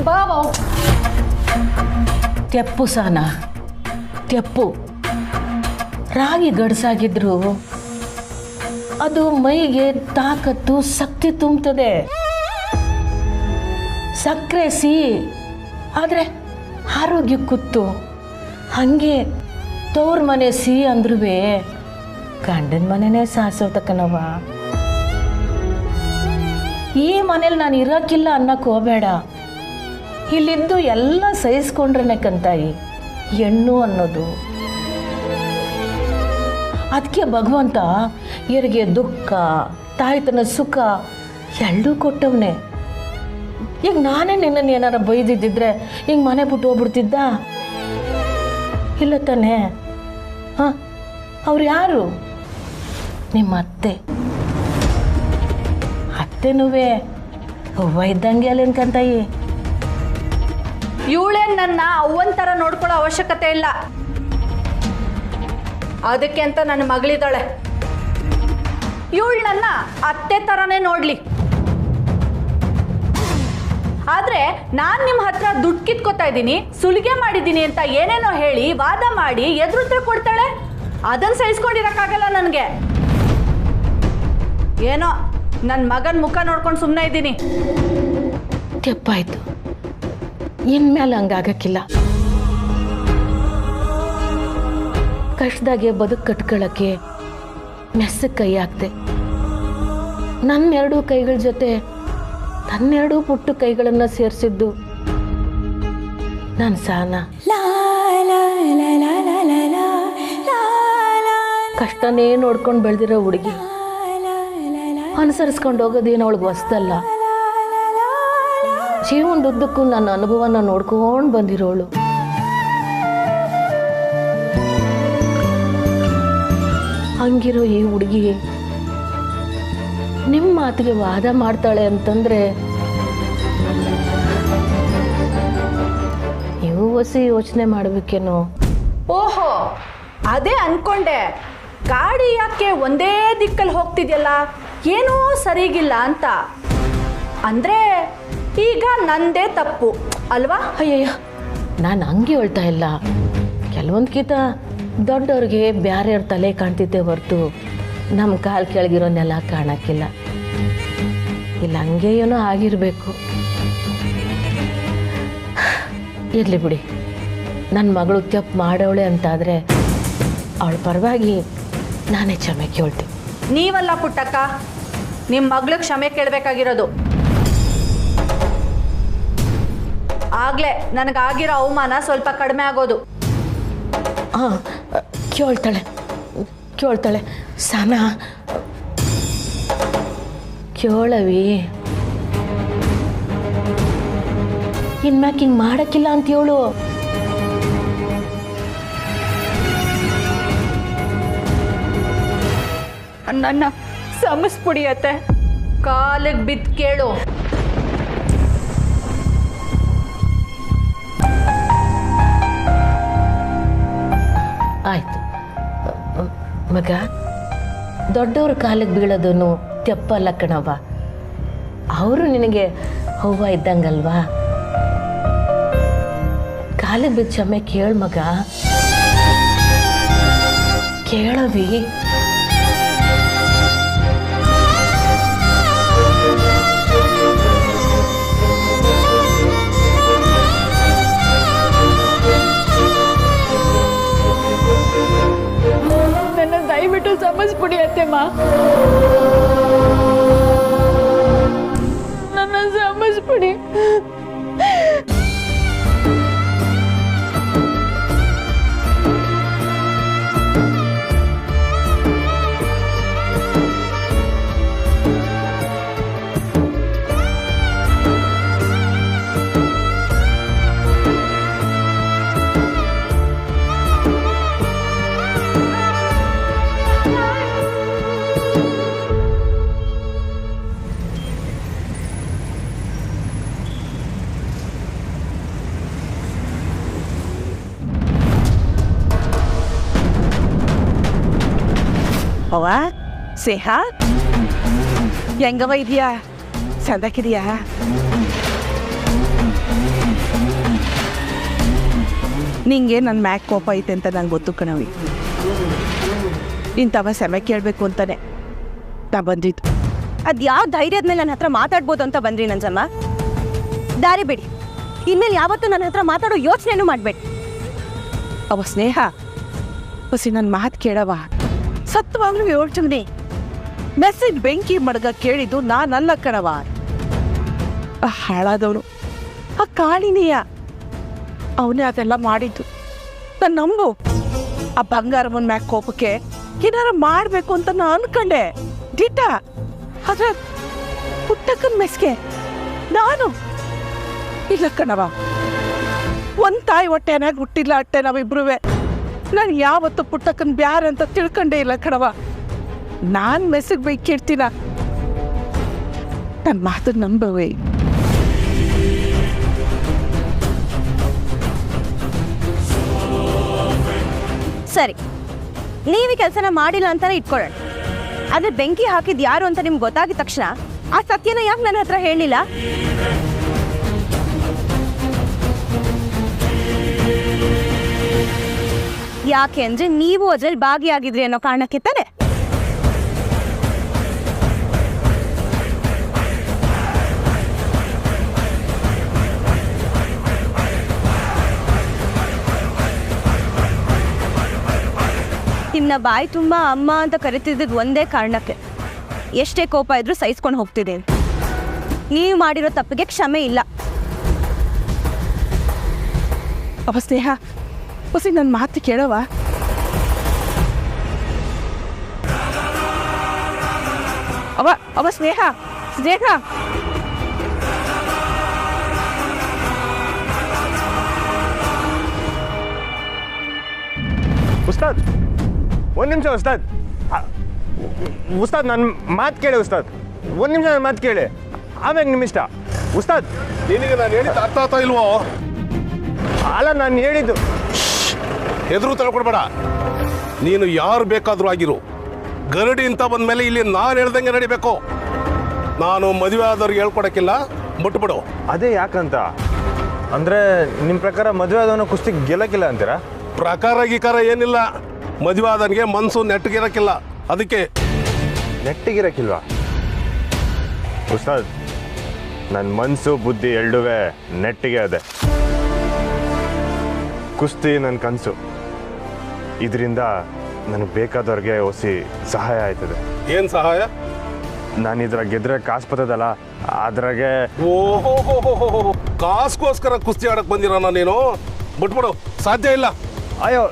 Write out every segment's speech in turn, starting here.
ಬಾಬಾ ತೆಪ್ಪು ಸಾನ ತೆಪ್ಪು ರಾಗಿ ಗಡ್ಸಾಗಿದ್ರು ಅದು ಮೈಗೆ ತಾಕತ್ತು ಶಕ್ತಿ ತುಂಬುತ್ತದೆ. ಸಕ್ಕರೆ ಸಿಹಿ ಆದರೆ ಆರೋಗ್ಯ ಕುತ್ತು. ಹಾಗೆ ತವ್ರ ಮನೆ ಸಿಹಿ ಅಂದ್ರೂ ಗಂಡನ ಮನೆನೇ ಸಾಸೋತಕ್ಕನವ. ಈ ಮನೇಲಿ ನಾನು ಇರೋಕ್ಕಿಲ್ಲ ಅನ್ನಕ್ಕೆ ಹೋಗಬೇಡ. ಇಲ್ಲಿದ್ದು ಎಲ್ಲ ಸಹಿಸ್ಕೊಂಡ್ರೆ ಕಂತಾಯಿ ಹೆಣ್ಣು ಅನ್ನೋದು. ಅದಕ್ಕೆ ಭಗವಂತ ಇವರಿಗೆ ದುಃಖ ತಾಯ್ತನ ಸುಖ ಎರಡೂ ಕೊಟ್ಟವನೇ. ಈಗ ನಾನೇ ನಿನ್ನನ್ನು ಏನಾರ ಬೈದಿದ್ದಿದ್ರೆ ಹಿಂಗೆ ಮನೆ ಬಿಟ್ಟು ಹೋಗ್ಬಿಡ್ತಿದ್ದ ಇಲ್ಲ ತಾನೇ? ಹಾಂ, ಅವ್ರು ಯಾರು? ನಿಮ್ಮ ಅತ್ತೆ. ಅತ್ತೆನೂ ಅವ್ವ ಇದ್ದಂಗೆ ಅಲ್ಲೇನ್ಕಂತಾಯಿ. ಇವಳೇನು ನನ್ನ ಅವ್ವನ ಥರ ನೋಡ್ಕೊಳ್ಳೋ ಅವಶ್ಯಕತೆ ಇಲ್ಲ. ಅದಕ್ಕೆ ಅಂತ ನನ್ನ ಮಗಳಿದ್ದಾಳೆ. ಇವಳು ನನ್ನ ಅತ್ತೆ ಥರನೇ ನೋಡಲಿ. ಆದರೆ ನಾನು ನಿಮ್ಮ ಹತ್ರ ದುಡ್ಡು ಕಿತ್ಕೋತಾ ಇದ್ದೀನಿ, ಸುಲಿಗೆ ಮಾಡಿದ್ದೀನಿ ಅಂತ ಏನೇನೋ ಹೇಳಿ ವಾದ ಮಾಡಿ ಎದುರುತ್ತರ ಕೊಡ್ತಾಳೆ. ಅದನ್ನು ಸಹಿಸ್ಕೊಂಡಿರೋಕ್ಕಾಗಲ್ಲ ನನಗೆ. ಏನೋ ನನ್ನ ಮಗನ ಮುಖ ನೋಡ್ಕೊಂಡು ಸುಮ್ಮನೆ ಇದ್ದೀನಿ. ತೆಪ್ಪಾಯ್ತು, ಇನ್ಮೇಲೆ ಹಂಗಾಗಕ್ಕಿಲ್ಲ. ಕಷ್ಟದಾಗೆ ಬದುಕು ಕಟ್ಕೊಳ್ಳೋಕ್ಕೆ ಮೆಸ್ಸಕ್ಕೆ ಕೈ ಹಾಕ್ದೆ. ನನ್ನೆರಡೂ ಕೈಗಳ ಜೊತೆ ತನ್ನೆರಡೂ ಪುಟ್ಟು ಕೈಗಳನ್ನು ಸೇರಿಸಿದ್ದು ನಾನು ಸಾನ. ಕಷ್ಟನೇ ನೋಡ್ಕೊಂಡು ಬೆಳೆದಿರೋ ಹುಡುಗಿ ಅನುಸರಿಸ್ಕೊಂಡು ಹೋಗೋದೇನು ಅವಳಿಗೆ ಹೊಸ್ದಲ್ಲ. ಜೀವನದುದ್ದಕ್ಕೂ ನನ್ನ ಅನುಭವನ ನೋಡ್ಕೊಂಡು ಬಂದಿರೋಳು. ಹಂಗಿರೋ ಈ ಹುಡುಗಿ ನಿಮ್ಮ ಮಾತಿಗೆ ವಾದ ಮಾಡ್ತಾಳೆ ಅಂತಂದ್ರೆ ನೀವು ಹೊಸಿ ಯೋಚನೆ ಮಾಡ್ಬೇಕೇನೋ. ಓಹೋ, ಅದೇ ಅನ್ಕೊಂಡೆ. ಗಾಡಿ ಯಾಕೆ ಒಂದೇ ದಿಕ್ಕಲ್ಲಿ ಹೋಗ್ತಿದ್ಯಲ್ಲ, ಏನೂ ಸರಿಗಿಲ್ಲ ಅಂತ. ಅಂದ್ರೆ ಈಗ ನಂದೇ ತಪ್ಪು ಅಲ್ವಾ? ಅಯ್ಯಯ್ಯ, ನಾನು ಹಂಗೆ ಹೇಳ್ತಾ ಇಲ್ಲ. ಕೆಲವೊಂದ್ಕಿಂತ ದೊಡ್ಡವ್ರಿಗೆ ಬ್ಯಾರೆಯವ್ರ ತಲೆ ಕಾಣ್ತಿದ್ದೆ ಹೊರತು ನಮ್ಮ ಕಾಲು ಕೆಳಗಿರೋ ನೆಲ ಕಾಣಕ್ಕಿಲ್ಲ. ಇಲ್ಲ ಹಂಗೆ ಏನೋ ಆಗಿರಬೇಕು. ಇರಲಿ ಬಿಡಿ, ನನ್ನ ಮಗಳು ತಪ್ಪು ಮಾಡೋಳೆ ಅಂತಾದರೆ ಅವಳ ಪರವಾಗಿ ನಾನೇ ಕ್ಷಮೆ ಕೇಳ್ತೀನಿ. ನೀವಲ್ಲ ಪುಟ್ಟಕ್ಕ, ನಿಮ್ಮ ಮಗಳಿಗೆ ಕ್ಷಮೆ ಕೇಳಬೇಕಾಗಿರೋದು. ಆಗ್ಲೇ ನನಗಾಗಿರೋ ಅವಮಾನ ಸ್ವಲ್ಪ ಕಡಿಮೆ ಆಗೋದು. ಹಾಂ, ಕೇಳ್ತಾಳೆ ಸಾನ, ಕೇಳವಿ. ಇನ್ಮ್ಯಾಕೆ ಹಿಂಗೆ ಮಾಡೋಕ್ಕಿಲ್ಲ ಅಂತ ಹೇಳು. ನನ್ನ ಸಮಸ್ಪುಡಿಯತ್ತೆ, ಕಾಲಿಗೆ ಬಿದ್ದು ಕೇಳು. ಆಯ್ತು ಮಗ, ದೊಡ್ಡವ್ರ ಕಾಲಿಗೆ ಬೀಳೋದನ್ನು ತೆಪ್ಪಲ್ಲ ಕಣವ. ಅವರು ನಿನಗೆ ಅವ್ವ ಇದ್ದಂಗಲ್ವಾ. ಕಾಲಿಗೆ ಬಿದ್ದ ಕ್ಷಮೆ ಕೇಳು ಮಗ, ಕೇಳವಿ. ನನ್ನ ದಯವಿಟ್ಟು ಸಮಸ್ಬಿಡಿ ಅತ್ತೆಮ್ಮ, ನನ್ನ ಸಮಸ್ಬಿಡಿ. ಅವ್ವ ಸ್ನೇಹ, ಹೆಂಗವ ಇದೆಯಾ? ಚಂದಕ್ಕಿದೆಯಾ? ನಿಂಗೆ ನನ್ನ ಮ್ಯಾಕ್ ಕೋಪ ಐತೆ ಅಂತ ನಂಗೆ ಗೊತ್ತು ಕಣವಿ. ಇಂಥವ ಸೆಮೆ ಕೇಳಬೇಕು ಅಂತಾನೆ ನಾ ಬಂದಿದ್ದು. ಅದು ಯಾವ ಧೈರ್ಯದ ಮೇಲೆ ನನ್ನ ಹತ್ರ ಮಾತಾಡ್ಬೋದು ಅಂತ ಬಂದ್ರಿ ನಂಜಮ್ಮ? ದಾರಿ ಬಿಡಿ, ಇನ್ಮೇಲೆ ಯಾವತ್ತೂ ನನ್ನ ಹತ್ರ ಮಾತಾಡೋ ಯೋಚನೆನೂ ಮಾಡಬೇಡಿ. ಅವ ಸ್ನೇಹ ಹೊಸಿ ನನ್ನ ಮಾತು ಕೇಳವ. ಸತ್ವಾಗ್ಲೂ ಹೇಳ್ತೀನಿ, ಮೆಸೇಜ್ ಬೆಂಕಿ ಮಡ್ಗ ಕೇಳಿದ್ದು ನಾನಲ್ಲ ಕಣವ. ಆ ಹಾಳಾದವನು ಆ ಕಾಳಿನಿಯ ಅವನೇ ಅದೆಲ್ಲ ಮಾಡಿದ್ದು. ನಾನು ನಂಬು. ಆ ಬಂಗಾರವನ್ ಮ್ಯಾಕ್ ಕೋಪಕ್ಕೆ ಏನಾರ ಮಾಡಬೇಕು ಅಂತ ನಾನು ಅನ್ಕೊಂಡೆ ದಿಟ್ಟ. ಆದ್ರೆ ಪುಟ್ಟಕ್ಕನ ಮೆಸ್ಗೆ ನಾನು ಇಲ್ಲ ಕಣವ. ಒಂದ್ ತಾಯಿ ಹೊಟ್ಟೆನಾಗ ಹುಟ್ಟಿಲ್ಲ ಅಟ್ಟೆ ನಾವಿಬ್ರುವೆ. ನಾನು ಯಾವತ್ತು ಪುಟ್ಟಕ್ಕನ ಬ್ಯಾರ ಅಂತ ತಿಳ್ಕೊಂಡೇ ಇಲ್ಲ ಕಣವ. ನಾನು ಮೆಸ್ಸಿಗೆ ಬೈಕಿಡ್ತೀನ. ನನ್ನ ಮಾತು ನಂಬವೇ. ಸರಿ, ನೀವು ಕೆಲಸನ ಮಾಡಿಲ್ಲ ಅಂತಾನೆ ಇಟ್ಕೊಳ್ಳೋಣ. ಆದ್ರೆ ಬೆಂಕಿ ಹಾಕಿದ್ ಯಾರು ಅಂತ ನಿಮ್ಗೆ ಗೊತ್ತಾಗಿದ ತಕ್ಷಣ ಆ ಸತ್ಯನ ಯಾಕೆ ನನ್ನ ಹತ್ರ ಹೇಳಿಲ್ಲ? ಯಾಕೆ ಅಂದ್ರೆ ನೀವು ಅದ್ರಲ್ಲಿ ಭಾಗಿಯಾಗಿದ್ರಿ ಅನ್ನೋ ಕಾರಣಕ್ಕೆ ತಾನೆ. ನಿನ್ನ ಬಾಯಿ ತುಂಬ ಅಮ್ಮ ಅಂತ ಕರಿತಿದ್ದು ಒಂದೇ ಕಾರಣಕ್ಕೆ. ಎಷ್ಟೇ ಕೋಪ ಇದ್ರೂ ಸಹಿಸ್ಕೊಂಡು ಹೋಗ್ತಿದ್ದೀನಿ. ನೀವು ಮಾಡಿರೋ ತಪ್ಪಿಗೆ ಕ್ಷಮೆ ಇಲ್ಲ. ಅವ ಸ್ನೇಹ ಹೊಸಿ ನನ್ನ ಮಾತು ಕೇಳವ. ಅವ ಸ್ನೇಹ ಸ್ನೇಹ ಉಸ್ತಾದ್ ಒಂದು ನಿಮಿಷ ಉಸ್ತಾದ್. ಉಸ್ತಾದ್ ನನ್ನ ಮಾತು ಕೇಳಿ ಉಸ್ತಾದ್. ಒಂದು ನಿಮಿಷ ನನ್ನ ಮಾತು ಕೇಳಿ, ಆಮ್ಯಾಗ ನಿಮ್ಮ ಇಷ್ಟ ಉಸ್ತಾದ್. ನಿನಗೆ ನಾನು ಹೇಳಿದ್ದು ಅರ್ಥ ಆಯ್ತಾ ಇಲ್ವೋ? ಅಲ್ಲ ನಾನು ಹೇಳಿದ್ದು. ಎದುರು ತಳ್ಕೊಡ್ಬೇಡ. ನೀನು ಯಾರು ಬೇಕಾದರೂ ಆಗಿರು, ಗರಡಿ ಅಂತ ಬಂದಮೇಲೆ ಇಲ್ಲಿ ನಾನು ಹೇಳ್ದಂಗೆ ನಡಿಬೇಕು. ನಾನು ಮದುವೆ ಆದವ್ರಿಗೆ ಹೇಳ್ಕೊಡಕ್ಕಿಲ್ಲ, ಮುಟ್ಬಿಡು. ಅದೇ ಯಾಕಂತ ಅಂದರೆ ನಿಮ್ಮ ಪ್ರಕಾರ ಮದುವೆ ಆದವನು ಕುಸ್ತಿ ಗೆಲ್ಲಕ್ಕಿಲ್ಲ ಅಂತೀರಾ? ಪ್ರಕಾರ ಗೀಕಾರ ಏನಿಲ್ಲ. ಮದುವೆ ಆದವನಿಗೆ ಮನಸ್ಸು ನೆಟ್ಟಗಿರಕ್ಕಿಲ್ಲ, ಅದಕ್ಕೆ. ನೆಟ್ಟಿಗಿರಕ್ಕಿಲ್ವಾ ಉಸ್ತಾದ್? ನನ್ನ ಮನಸ್ಸು ಬುದ್ಧಿ ಎರಡುವೆ ನೆಟ್ಟಿಗೆ ಅದೆ. ಕುಸ್ತಿ ನನ್ನ ಕನಸು. ಇದರಿಂದ ನನಗೆ ಬೇಕಾದವ್ರಿಗೆ ಹೊಸಿ ಸಹಾಯ ಆಯ್ತದೆ. ಏನು ಸಹಾಯ? ನಾನು ಇದ್ರಾಗ ಗೆದ್ರೆ ಕಾಸು ಬರ್ತದಲ್ಲ, ಅದ್ರಾಗೆ. ಓಹೋ, ಕಾಸ್ಗೋಸ್ಕರ ಕುಸ್ತಿ ಆಡಕ್ಕೆ ಬಂದಿರೋಣ ನೀನು? ಬಿಟ್ಬಿಡು, ಸಾಧ್ಯ ಇಲ್ಲ. ಅಯ್ಯೋ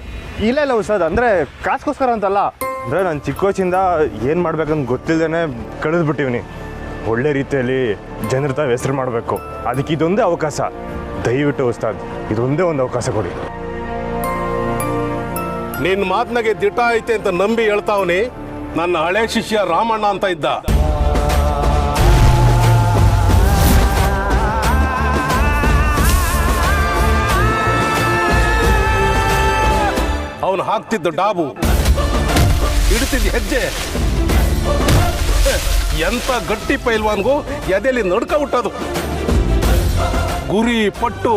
ಇಲ್ಲ ಇಲ್ಲ ಉಸ್ತಾದ್, ಅಂದರೆ ಕಾಸ್ಗೋಸ್ಕರ ಅಂತಲ್ಲ. ಅಂದರೆ ನಾನು ಚಿಕ್ಕ ವಯಸ್ಸಿಂದ ಏನು ಮಾಡ್ಬೇಕಂತ ಗೊತ್ತಿಲ್ಲದೇ ಕಳೆದ್ಬಿಟ್ಟಿವ್ನಿ. ಒಳ್ಳೆ ರೀತಿಯಲ್ಲಿ ಜನರ ತಾವು ಹೆಸರು ಮಾಡಬೇಕು. ಅದಕ್ಕೆ ಇದೊಂದೇ ಅವಕಾಶ. ದಯವಿಟ್ಟು ಉಸ್ತಾದ್ ಇದೊಂದೇ ಒಂದು ಅವಕಾಶ ಕೊಡಿ. ನಿನ್ನ ಮಾತನಾಗೆ ದಿಟ ಐತೆ ಅಂತ ನಂಬಿ ಹೇಳ್ತಾವನಿ. ನನ್ನ ಹಳೆ ಶಿಷ್ಯ ರಾಮಣ್ಣ ಅಂತ ಇದ್ದ. ಅವನು ಹಾಕ್ತಿದ್ದ ಡಾಬು, ಇಡ್ತಿದ್ದ ಹೆಜ್ಜೆ, ಎಂತ ಗಟ್ಟಿ ಪೈಲ್ವಾನ್ಗೂ ಎದೆಲಿ ನಡ್ಕ ಹುಟ್ಟೋದು. ಗುರಿ ಪಟ್ಟು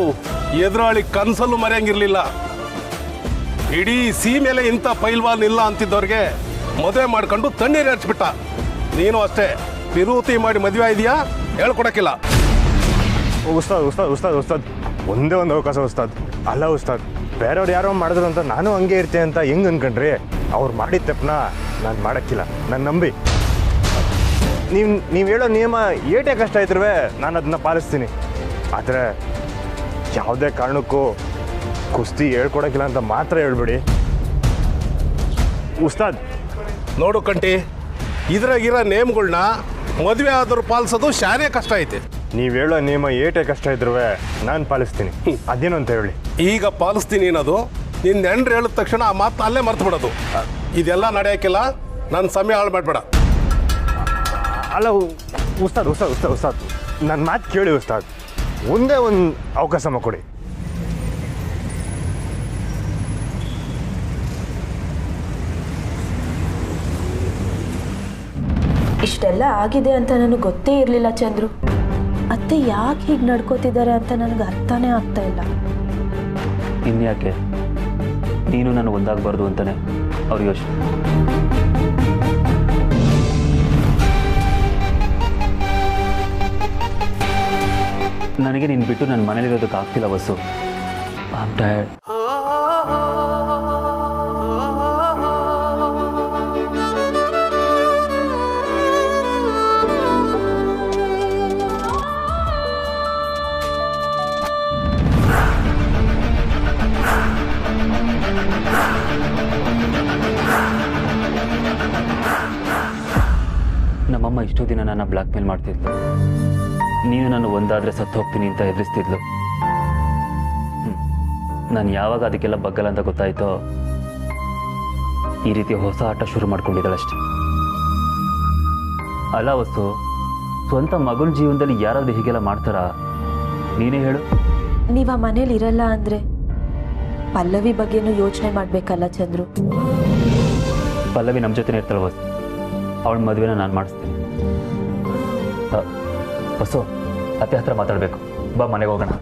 ಎದುರಾಳಿ ಕನ್ಸಲ್ಲೂ ಮರೆಯಂಗಿರ್ಲಿಲ್ಲ. ಇಡೀ ಸೀಮೆಲೆ ಇಂಥ ಪೈಲ್ವಾನ್ ಇಲ್ಲ ಅಂತಿದ್ದವ್ರಿಗೆ ಮದುವೆ ಮಾಡ್ಕೊಂಡು ತಣ್ಣೀರು ಹಚ್ಬಿಟ್ಟ. ನೀನು ಅಷ್ಟೇ ವಿರೋತಿ ಮಾಡಿ ಮದುವೆ ಇದೆಯಾ ಹೇಳ್ಕೊಡಕ್ಕಿಲ್ಲ. ಉಸ್ತಾದ್ ಉಸ್ತಾದ್ ಉಸ್ತಾದ್ ಉಸ್ತಾದ್ ಒಂದೇ ಒಂದು ಅವಕಾಶ ಉಸ್ತಾದ್. ಅಲ್ಲ ಉಸ್ತಾದ್, ಬೇರೆಯವ್ರು ಯಾರೋ ಮಾಡಿದ್ರು ಅಂತ ನಾನು ಹಂಗೆ ಇರ್ತೀನಿ ಅಂತ ಹೆಂಗೆ ಅನ್ಕೊಂಡ್ರಿ? ಅವ್ರು ಮಾಡಿದ ತಪ್ಪನ ನಾನು ಮಾಡೋಕ್ಕಿಲ್ಲ. ನಾನು ನಂಬಿ ನೀವು ಹೇಳೋ ನಿಯಮ ಏಟೇ ಕಷ್ಟ ಆಯ್ತಿರುವೆ ನಾನು ಅದನ್ನ ಪಾಲಿಸ್ತೀನಿ. ಆದರೆ ಯಾವುದೇ ಕಾರಣಕ್ಕೂ ಕುಸ್ತಿ ಹೇಳ್ಕೊಡಕ್ಕಿಲ್ಲ ಅಂತ ಮಾತ್ರ ಹೇಳ್ಬೇಡಿ ಉಸ್ತಾದ್. ನೋಡು ಕಂಟಿ, ಇದ್ರಾಗಿರೋ ನೇಮ್ಗಳನ್ನ ಮದುವೆ ಆದರೂ ಪಾಲಿಸೋದು ಶಾನೆ ಕಷ್ಟ ಐತೆ. ನೀವು ಹೇಳೋ ನಿಯಮ ಏಟೇ ಕಷ್ಟ ಇದ್ರುವೆ ನಾನು ಪಾಲಿಸ್ತೀನಿ. ಅದೇನು ಅಂತ ಹೇಳಿ. ಈಗ ಪಾಲಿಸ್ತೀನಿ ಅನ್ನೋದು ನಿನ್ನ ಹೆಂಡ್ರು ಹೇಳಿದ ತಕ್ಷಣ ಆ ಮಾತು ಅಲ್ಲೇ ಮರ್ತು ಬಿಡೋದು. ಇದೆಲ್ಲ ನಡೆಯೋಕ್ಕಿಲ್ಲ. ನನ್ನ ಸಮಯ ಹಾಳು ಮಾಡಬೇಡ. ಅಲ್ಲ ಉಸ್ತಾದ್ ಉಸ್ತಾದ್ ಉಸ್ತಾದ್ ಉಸ್ತಾದ್ ನನ್ನ ಮಾತು ಕೇಳಿ ಉಸ್ತಾದ್. ಒಂದೇ ಒಂದು ಅವಕಾಶ ಕೊಡಿ. ಇಷ್ಟೆಲ್ಲ ಆಗಿದೆ ಅಂತ ನನಗೆ ಗೊತ್ತೇ ಇರಲಿಲ್ಲ ಚಂದ್ರು. ಅತ್ತೆ ಯಾಕೆ ಹೀಗೆ ನಡ್ಕೋತಿದ್ದಾರೆ ಅಂತ ನನಗೆ ಅರ್ಥನೇ ಆಗ್ತಾ ಇಲ್ಲ. ಇನ್ಯಾಕೆ ನೀನು ನಾನು ಒಂದಾಗಬಾರ್ದು ಅಂತಲೇ ಅವ್ರ ಯೋಚನೆ. ನನಗೆ ನೀನು ಬಿಟ್ಟು ನನ್ನ ಮನೇಲಿರೋದಕ್ಕೆ ಆಗ್ತಿಲ್ಲ ಬಸ್ಸು. I am tired. ನಮ್ಮಮ್ಮ ಇಷ್ಟೋ ದಿನ ನನ್ನ ಬ್ಲ್ಯಾಕ್ ಮೇಲ್ ಮಾಡ್ತಿದ್ಲು. ನೀನು ನಾನು ಒಂದಾದರೆ ಸತ್ತು ಹೋಗ್ತೀನಿ ಅಂತ ಎದುರಿಸ್ತಿದ್ಲು. ನಾನು ಯಾವಾಗ ಅದಕ್ಕೆಲ್ಲ ಬಗ್ಗಲ್ಲ ಅಂತ ಗೊತ್ತಾಯ್ತೋ ಈ ರೀತಿ ಹೊಸ ಆಟ ಶುರು ಮಾಡ್ಕೊಂಡಿದ್ದಾಳಷ್ಟೆ. ಅಲ್ಲ ವಸ್ತು, ಸ್ವಂತ ಮಗನ ಜೀವನದಲ್ಲಿ ಯಾರಾದರೂ ಹೀಗೆಲ್ಲ ಮಾಡ್ತಾರಾ? ನೀನೇ ಹೇಳು. ನೀವು ಆ ಮನೇಲಿ ಇರಲ್ಲ ಅಂದರೆ ಪಲ್ಲವಿ ಬಗ್ಗೆನೂ ಯೋಚನೆ ಮಾಡಬೇಕಲ್ಲ ಚಂದ್ರು. ಪಲ್ಲವಿ ನಮ್ಮ ಜೊತೆನೇ ಇರ್ತಾಳೆ ವಸ್ತು. ಅವಳ ಮದುವೆನ ನಾನು ಮಾಡಿಸ್ತೀನಿ. ಬಸ್ಸು, ಅತ್ತೆ ಹತ್ರ ಮಾತಾಡಬೇಕು. ಬಾ ಮನೆಗೆ ಹೋಗೋಣ.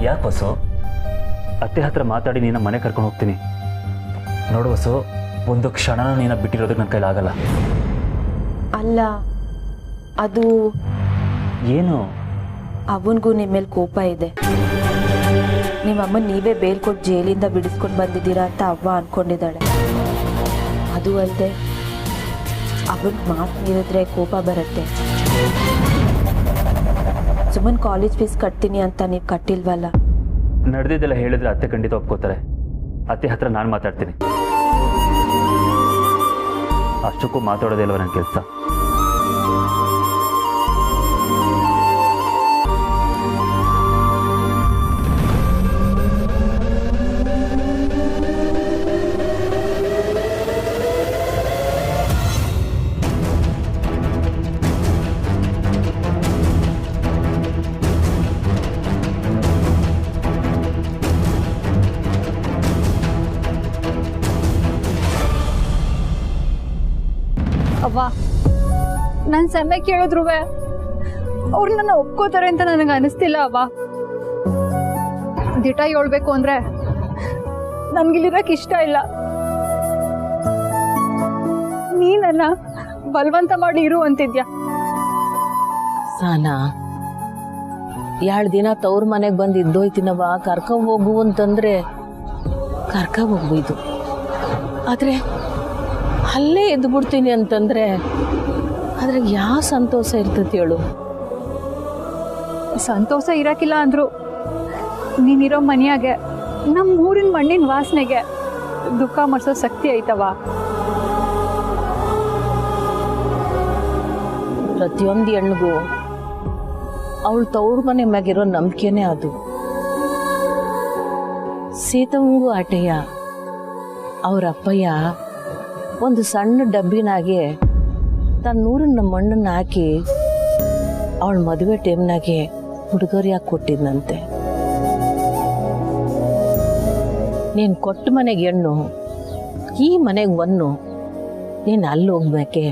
ಯಾಕೆ ಬಸ್ಸು? ಅತ್ತೆ ಹತ್ರ ಮಾತಾಡಿ ನೀನು ಮನೆ ಕರ್ಕೊಂಡು ಹೋಗ್ತೀನಿ. ನೋಡು ಬಸ್ಸು, ಒಂದು ಕ್ಷಣನೂ ನೀನು ಬಿಟ್ಟಿರೋದಕ್ಕೆ ನನ್ನ ಕೈಲಾಗಲ್ಲ. ಅಲ್ಲ, ಅದು ಏನು? ಅವನಿಗೂ ನಿಮ್ಮ ಮೇಲೆ ಕೋಪ ಇದೆ. ನಿಮ್ಮಮ್ಮ ನೀವೇ ಬೇಲ್ ಕೊಟ್ಟು ಜೈಲಿಂದ ಬಿಡಿಸ್ಕೊಂಡು ಬಂದಿದ್ದೀರಾ ಅಂತ ಅವ್ವ ಅಂದ್ಕೊಂಡಿದ್ದಾಳೆ. ಅದು ಅಲ್ಲದೆ ಅವನ್ ಮಾತು ಮೀರಿದ್ರೆ ಕೋಪ ಬರುತ್ತೆ. ಸುಮ್ಮನೆ ಕಾಲೇಜ್ ಫೀಸ್ ಕಟ್ತೀನಿ ಅಂತ ನೀವು ಕಟ್ಟಿಲ್ವಲ್ಲ. ನಡೆದಿದ್ದೆಲ್ಲ ಹೇಳಿದ್ರೆ ಅತ್ತೆ ಖಂಡಿತ ಒಪ್ಕೋತಾರೆ. ಅತ್ತೆ ಹತ್ರ ನಾನು ಮಾತಾಡ್ತೀನಿ. ಅಷ್ಟಕ್ಕೂ ಮಾತಾಡೋದೇ ಇಲ್ವ ನನ್ನ ಕೆಲಸ. ಅವ್ವ, ನನ್ನ ಸಮಯ ಕೇಳಿದ್ರು ಅವ್ರು ನನ್ನ ಒಪ್ಕೋತಾರೆ ಅಂತ ನನಗೆ ಅನಿಸ್ತಿಲ್ಲ ಅವ್ವ. ದಿಟ ಹೇಳ್ಬೇಕು ಅಂದ್ರೆ ನನ್ಗಿಲ್ಲಿರಕ್ ಇಷ್ಟ ಇಲ್ಲ. ನೀ ನನ್ನ ಬಲವಂತ ಮಾಡಿ ಇರು ಅಂತಿದ್ಯಾ. ಸಾನಾ, 2 ದಿನ ತವ್ರ ಮನೆಗೆ ಬಂದು ಇದ್ದೋಯ್ತಿನವ, ಕರ್ಕ ಹೋಗು ಅಂತಂದ್ರೆ ಕರ್ಕ ಹೋಗ್ಬೋದು. ಆದ್ರೆ ಅಲ್ಲೇ ಎದ್ದು ಬಿಡ್ತೀನಿ ಅಂತಂದ್ರೆ ಅದ್ರಾಗ ಯಾವ ಸಂತೋಷ ಇರ್ತೈತಿ ಹೇಳು? ಸಂತೋಷ ಇರಕ್ಕಿಲ್ಲ ಅಂದ್ರು ನೀನಿರೋ ಮನೆಯಾಗೆ ನಮ್ಮ ಊರಿನ ಮಣ್ಣಿನ ವಾಸನೆಗೆ ದುಃಖ ಮರ್ಸೋ ಶಕ್ತಿ ಐತವ. ಪ್ರತಿಯೊಂದು ಹೆಣ್ಣಿಗೂ ಅವಳು ತವ್ರ ಮನೆ ಮ್ಯಾಗಿರೋ ನಂಬಿಕೆನೇ ಅದು. ಸೀತವಂಗೂ ಆಟೆಯ ಅವ್ರ ಅಪ್ಪಯ್ಯ ಒಂದು ಸಣ್ಣ ಡಬ್ಬಿನಾಗೆ ತನ್ನ ಊರಿನ ಮಣ್ಣನ್ನು ಹಾಕಿ ಅವಳ ಮದುವೆ ಟೈಮ್ನಾಗೆ ಉಡುಗೊರೆಯಾಗಿ ಕೊಟ್ಟಿದ್ನಂತೆ. ನೀನು ಕೊಟ್ಟ ಮನೆಗೆ ಹೆಣ್ಣು, ಈ ಮನೆಗೆ ಒನ್ನು, ನೀನು ಅಲ್ಲಿ ಹೋಗ್ಬೇಕೆ.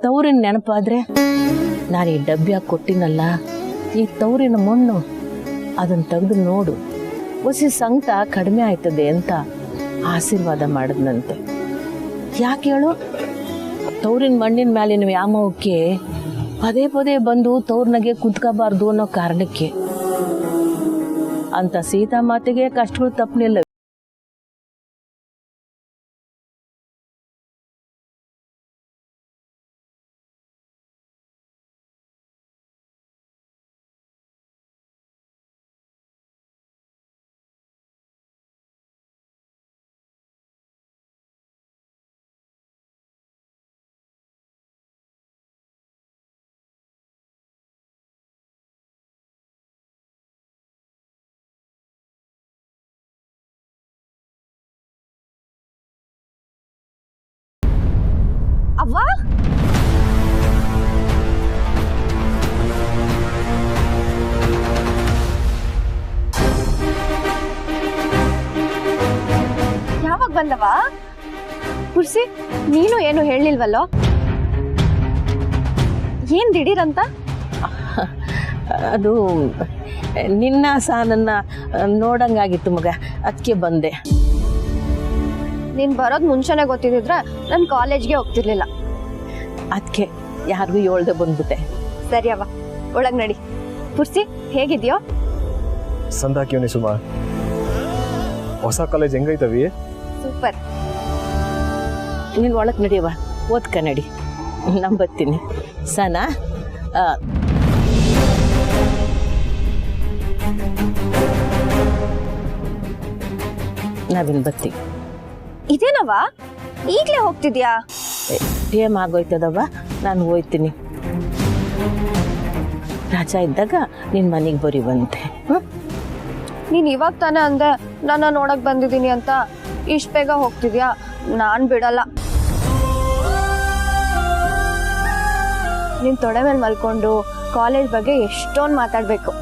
ತವರಿನ ನೆನಪಾದ್ರೆ ನಾನು ಈ ಡಬ್ಬಿಯಾಗಿ ಕೊಟ್ಟಿನಲ್ಲ, ಈ ತವರಿನ ಮಣ್ಣು ಅದನ್ನು ತೆಗೆದು ನೋಡು, ಹೊಸಿ ಸಂಕಟ ಕಡಿಮೆ ಆಯ್ತದೆ ಅಂತ ಆಶೀರ್ವಾದ ಮಾಡಿದ್ನಂತೆ. ಯಾಕೆ ಹೇಳು? ತವರಿನ ಮಣ್ಣಿನ ಮ್ಯಾಲಿನ ವ್ಯಾಮೋಹಕ್ಕೆ ಪದೇ ಪದೇ ಬಂದು ತವ್ರನಾಗೆ ಕುತ್ಕೋಬಾರ್ದು ಅನ್ನೋ ಕಾರಣಕ್ಕೆ. ಅಂತ ಸೀತಾ ಮಾತೆಗೆ ಕಷ್ಟಗಳು ತಪ್ಪಲಿಲ್ಲ. ಅವ್ವ, ಯಾವಾಗ ಬಂದವ? ಕುರ್ಸಿ, ನೀನು ಏನು ಹೇಳಿಲ್ವಲ್ಲೋ? ಏನ್ ದಿಢೀರಂತ? ಅದು ನಿನ್ನ ಸಾನನ್ನ ನೋಡಂಗಾಗಿತ್ತು ಮಗ, ಅದಕ್ಕೆ ಬಂದೆ. ನೀನು ಬರೋದು ಮುಂಚೆನೇ ಗೊತ್ತಿದ್ರೆ ನಾನು ಕಾಲೇಜ್ಗೆ ಹೋಗ್ತಿರ್ಲಿಲ್ಲ. ಅದಕ್ಕೆ ಯಾರಿಗೂ ಹೇಳ್ದೆ ಬಂದ್ಬಿಟ್ಟೆ. ಸರಿ ಅವ್ವ, ಒಳಗೆ ನಡಿ. ಪುರ್ಸಿ, ಹೇಗಿದ್ಯೋ? ಸಂದಾಕಿವನಿ ಸುಮಾ, ಹೊಸ ಕಾಲೇಜ್ ಹೆಂಗೈತವಿ? ಸೂಪರ್. ನೀನು ಒಳಗೆ ನಡಿಯವ, ಓದ್ಕ ನಡಿ. ನಾನು ಬರ್ತೀನಿ. ಸಾನಾ, ನಾವಿನ್ ಬರ್ತೀವಿ. ಇದೇನವ್ವ, ಈಗಲೇ ಹೋಗ್ತಿದ್ಯಾ? ಟೇಮ್ ಆಗೋಯ್ತದವ್ವ, ನಾನು ಹೋಯ್ತೀನಿ. ರಾಜಾ ಇದ್ದಾಗ ನಿನ್ನ ಮನೆಗೆ ಬರೀವಂತೆ. ನೀನು ಇವಾಗ ತಾನೇ ಅಂದೆ ನನ್ನ ನೋಡಕ್ ಬಂದಿದ್ದೀನಿ ಅಂತ. ಇಷ್ಟು ಬೇಗ ಹೋಗ್ತಿದ್ಯಾ? ನಾನು ಬಿಡಲ್ಲ. ನಿನ್ನ ತೊಡೆ ಮೇಲೆ ಮಲ್ಕೊಂಡು ಕಾಲೇಜ್ ಬಗ್ಗೆ ಎಷ್ಟೊಂದು ಮಾತಾಡಬೇಕು.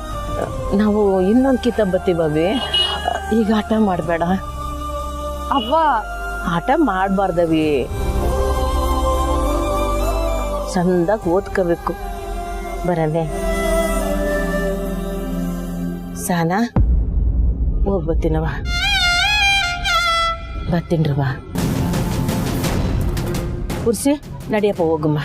ನಾವು ಇನ್ನೊಂದು ಕಿತಾಬ್ ಬರ್ತೀವಿ. ಈಗ ಆಟ ಮಾಡಬೇಡ ಅವ್ವ. ಆಟ ಮಾಡಬಾರ್ದವಿ, ಚಂದಾಗಿ ಓದ್ಕೋಬೇಕು. ಬರನೆ ಸಾನಾ, ಹೋಗಿ ಬರ್ತೀನವ. ಬರ್ತೀನ್ರವ. ಕುರ್ಸಿ ನಡಿಯಪ್ಪ, ಹೋಗಮ್ಮ.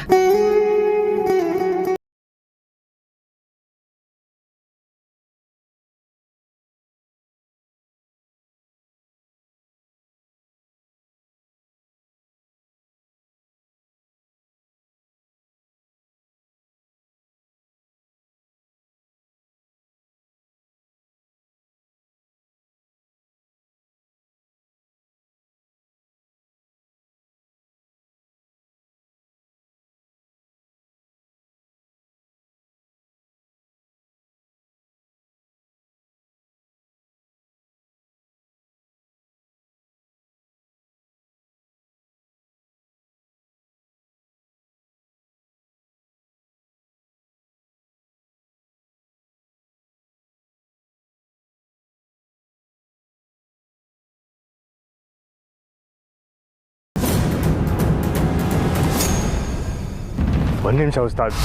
ಒಂದು ನಿಮಿಷ ಉಸ್ತಾದ್.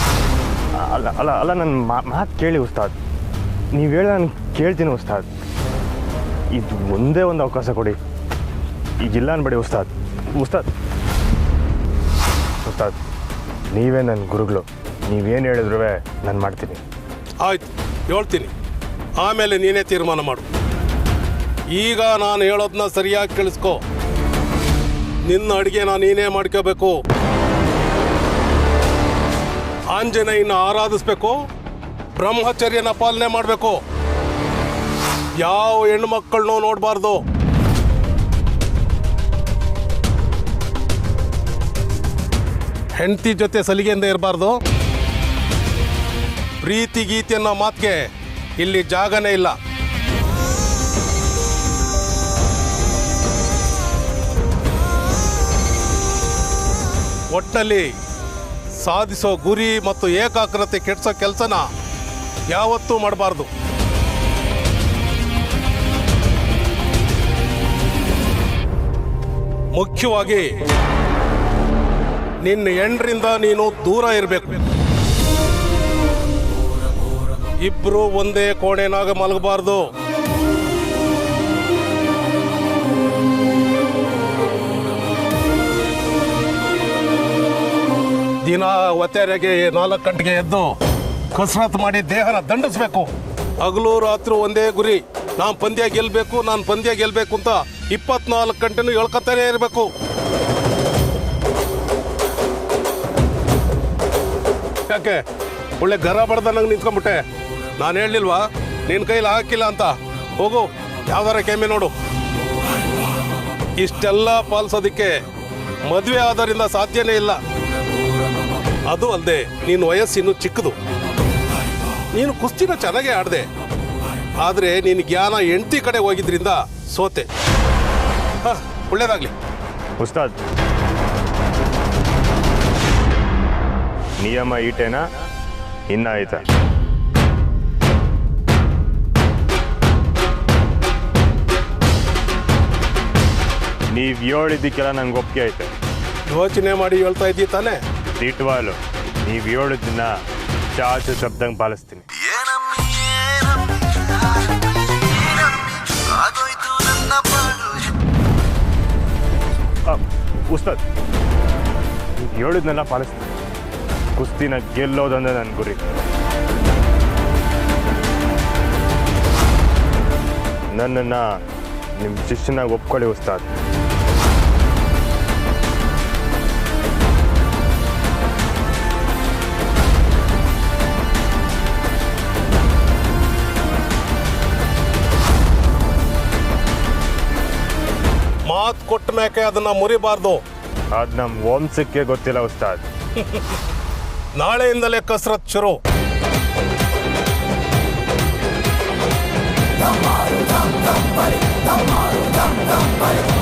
ಅಲ್ಲ ಅಲ್ಲ ಅಲ್ಲ ನನ್ನ ಮಾತು ಕೇಳಿ ಉಸ್ತಾದ್. ನೀವು ಹೇಳಿ ನಾನು ಕೇಳ್ತೀನಿ ಉಸ್ತಾದ್. ಇದು ಒಂದೇ ಒಂದು ಅವಕಾಶ ಕೊಡಿ. ಈಗಿಲ್ಲ ಅನ್ಬೇಡಿ ಉಸ್ತಾದ್. ಉಸ್ತಾದ್ ಉಸ್ತಾದ್ ನೀವೇ ನನ್ನ ಗುರುಗಳು. ನೀವೇನು ಹೇಳಿದ್ರು ನಾನು ಮಾಡ್ತೀನಿ. ಆಯ್ತು, ಹೇಳ್ತೀನಿ. ಆಮೇಲೆ ನೀನೇ ತೀರ್ಮಾನ ಮಾಡು. ಈಗ ನಾನು ಹೇಳೋದನ್ನ ಸರಿಯಾಗಿ ಕೇಳಿಸ್ಕೊ. ನಿನ್ನ ಅಡುಗೆನ ನೀನೇ ಮಾಡ್ಕೋಬೇಕು. ಆಂಜನೇಯನ ಆರಾಧಿಸ್ಬೇಕು, ಬ್ರಹ್ಮಚರ್ಯನ ಪಾಲನೆ ಮಾಡಬೇಕು. ಯಾವ ಹೆಣ್ಮಕ್ಕಳನ್ನೂ ನೋಡಬಾರ್ದು. ಹೆಂಡತಿ ಜೊತೆ ಸಲಿಗೆಯಿಂದ ಇರಬಾರ್ದು. ಪ್ರೀತಿ ಗೀತೆ ಅನ್ನೋ ಮಾತಿಗೆ ಇಲ್ಲಿ ಜಾಗನೇ ಇಲ್ಲ. ಒಟ್ಟಿನಲ್ಲಿ ಸಾಧಿಸೋ ಗುರಿ ಮತ್ತು ಏಕಾಗ್ರತೆ ಕೆಡಿಸೋ ಕೆಲಸನ ಯಾವತ್ತೂ ಮಾಡಬಾರ್ದು. ಮುಖ್ಯವಾಗಿ ನಿನ್ನ ಹೆಂಡ್ರಿಂದ ನೀನು ದೂರ ಇರಬೇಕು. ಇಬ್ರು ಒಂದೇ ಕೋಣೆನಾಗ ಮಲಗಬಾರ್ದು. ದಿನ ಒತ್ತೆರೆಗೆ 4 ಗಂಟೆಗೆ ಎದ್ದು ಕಸರತ್ತು ಮಾಡಿ ದೇಹನ ದಂಡಿಸ್ಬೇಕು. ಹಗಲು ರಾತ್ರಿ ಒಂದೇ ಗುರಿ, ನಾನು ಪಂದ್ಯ ಗೆಲ್ಲಬೇಕು, ನಾನು ಪಂದ್ಯ ಗೆಲ್ಲಬೇಕು ಅಂತ 24 ಗಂಟೆನೂ ಹೇಳ್ಕೊತಾನೆ ಇರಬೇಕು. ಯಾಕೆ ಒಳ್ಳೆ ಗರ ಬಡ್ದಂಗೆ ನಿಂತ್ಕೊಂಡ್ಬಿಟ್ಟೆ? ನಾನು ಹೇಳಲಿಲ್ವಾ ನಿನ್ನ ಕೈಲಿ ಹಾಕಿಲ್ಲ ಅಂತ? ಹೋಗು, ಯಾವ್ದಾರ ಕೆಮ್ಮೆ ನೋಡು. ಇಷ್ಟೆಲ್ಲ ಪಾಲಿಸೋದಕ್ಕೆ ಮದುವೆ ಆದರಿಂದ ಸಾಧ್ಯನೇ ಇಲ್ಲ. ಅದು ಅಲ್ಲದೆ ನೀನು ವಯಸ್ಸಿನ್ನು ಚಿಕ್ಕದು. ನೀನು ಕುಸ್ತಿನ ಚೆನ್ನಾಗೇ ಆಡಿದೆ, ಆದರೆ ನಿನ್ನ ಜ್ಞಾನ ಹೆಂಡತಿ ಕಡೆ ಹೋಗಿದ್ರಿಂದ ಸೋತೆ. ಒಳ್ಳೇದಾಗ್ಲಿ ಉಸ್ತಾದ್. ನಿಯಮ ಈಟೇನಾ ಇನ್ನ ಆಯ್ತಾ? ನೀವು ಹೇಳಿದ್ದಕ್ಕೆಲ್ಲ ನಂಗೆ ಒಪ್ಪಿಗೆ ಐತೆ. ಯೋಚನೆ ಮಾಡಿ ಹೇಳ್ತಾ ಇದ್ದೀ ತಾನೆ? ದಿಟ್ವಾಲು ನೀವು ಹೇಳಿದ್ದನ್ನ ಚಾಚು ಶಬ್ದಂಗೆ ಪಾಲಿಸ್ತೀನಿ. ಉಸ್ತಾದ್ ಹೇಳಿದ್ನೆಲ್ಲ ಪಾಲಿಸ್ತೀನಿ. ಕುಸ್ತಿನ ಗೆಲ್ಲೋದಂದ್ರೆ ನನ್ನ ಗುರಿ. ನನ್ನನ್ನು ನಿಮ್ಮ ಶಿಷ್ಯನಾಗಿ ಒಪ್ಕೊಳ್ಳಿ ಉಸ್ತಾದ್. ಮಾತು ಕೊಟ್ಟ ಮೇಕೆ ಅದನ್ನ ಮುರಿಬಾರ್ದು. ಅದು ನಮ್ಮ ವಂಶಕ್ಕೆ ಗೊತ್ತಿಲ್ಲ ಉಸ್ತಾದ್. ನಾಳೆಯಿಂದಲೇ ಕಸರತ್ ಶುರು. Dum, dum, dum, dum, dum, dum, dum, dum, dum, dum, dum,